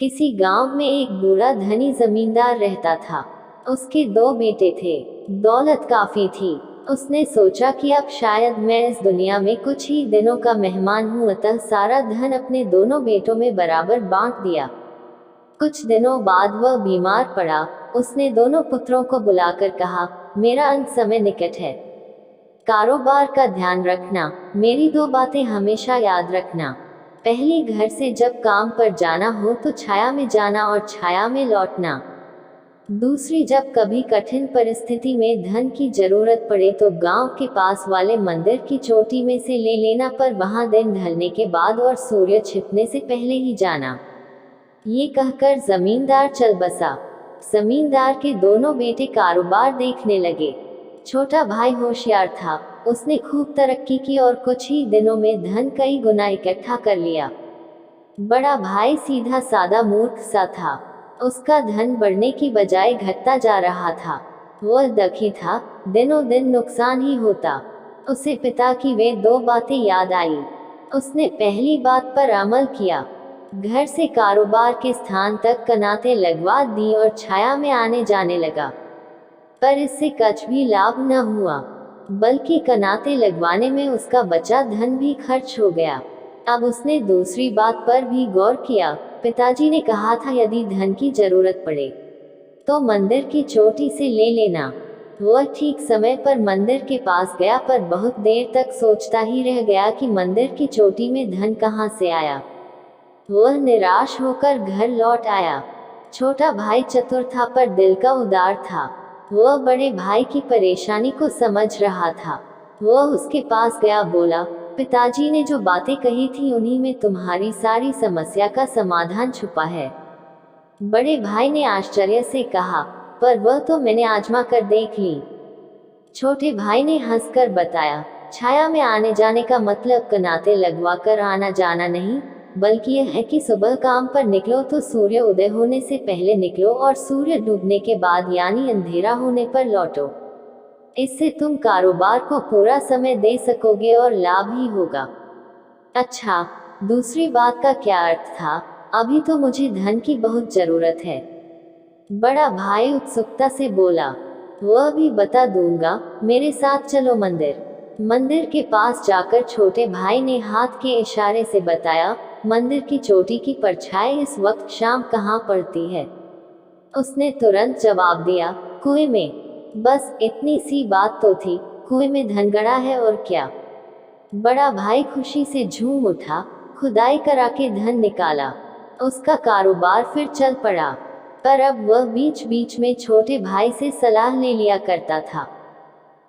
किसी गांव में एक बूढ़ा धनी जमींदार रहता था। उसके दो बेटे थे। दौलत काफी थी। उसने सोचा कि अब शायद मैं इस दुनिया में कुछ ही दिनों का मेहमान हूँ, अतः सारा धन अपने दोनों बेटों में बराबर बांट दिया। कुछ दिनों बाद वह बीमार पड़ा। उसने दोनों पुत्रों को बुलाकर कहा, मेरा अंत समय निकट है। कारोबार का ध्यान रखना। मेरी दो बातें हमेशा याद रखना। पहली, घर से जब काम पर जाना हो तो छाया में जाना और छाया में लौटना। दूसरी, जब कभी कठिन परिस्थिति में धन की जरूरत पड़े तो गांव के पास वाले मंदिर की चोटी में से ले लेना, पर वहां दिन ढलने के बाद और सूर्य छिपने से पहले ही जाना। ये कहकर जमींदार चल बसा। जमींदार के दोनों बेटे कारोबार देखने लगे। छोटा भाई होशियार था। उसने खूब तरक्की की और कुछ ही दिनों में धन कई गुना इकट्ठा कर लिया। बड़ा भाई सीधा सादा मूर्ख सा था। उसका धन बढ़ने की बजाय घटता जा रहा था। वह दुखी था। दिनों दिन नुकसान ही होता। उसे पिता की वे दो बातें याद आई। उसने पहली बात पर अमल किया। घर से कारोबार के स्थान तक कनातें लगवा दी और छाया में आने जाने लगा। पर इससे कुछ भी लाभ न हुआ, बल्कि कनाते लगवाने में उसका बचा धन भी खर्च हो गया। अब उसने दूसरी बात पर भी गौर किया। पिताजी ने कहा था यदि धन की जरूरत पड़े तो मंदिर की चोटी से ले लेना। वह ठीक समय पर मंदिर के पास गया, पर बहुत देर तक सोचता ही रह गया कि मंदिर की चोटी में धन कहाँ से आया। वह निराश होकर घर लौट आया। छोटा भाई चतुर था पर दिल का उदार था। वह बड़े भाई की परेशानी को समझ रहा था। वह उसके पास गया, बोला, पिताजी ने जो बातें कही थी उन्हीं में तुम्हारी सारी समस्या का समाधान छुपा है। बड़े भाई ने आश्चर्य से कहा, पर वह तो मैंने आजमा कर देख ली। छोटे भाई ने हंसकर बताया, छाया में आने जाने का मतलब कनाते लगवा कर आना जाना नहीं, बल्कि यह है कि सुबह काम पर निकलो तो सूर्य उदय होने से पहले निकलो और सूर्य डूबने के बाद यानी अंधेरा होने पर लौटो। इससे तुम कारोबार को पूरा समय दे सकोगे और लाभ ही होगा। अच्छा, दूसरी बात का क्या अर्थ था? अभी तो मुझे धन की बहुत जरूरत है। बड़ा भाई उत्सुकता से बोला, वह भी बता दूंगा, मेरे साथ चलो मंदिर के पास जाकर छोटे भाई ने हाथ के इशारे से बताया, मंदिर की चोटी की परछाई इस वक्त शाम कहाँ पड़ती है? उसने तुरंत जवाब दिया, कुएं में। बस इतनी सी बात तो थी, कुएं में धन गड़ा है और क्या। बड़ा भाई खुशी से झूम उठा। खुदाई करा के धन निकाला। उसका कारोबार फिर चल पड़ा। पर अब वह बीच बीच में छोटे भाई से सलाह ले लिया करता था।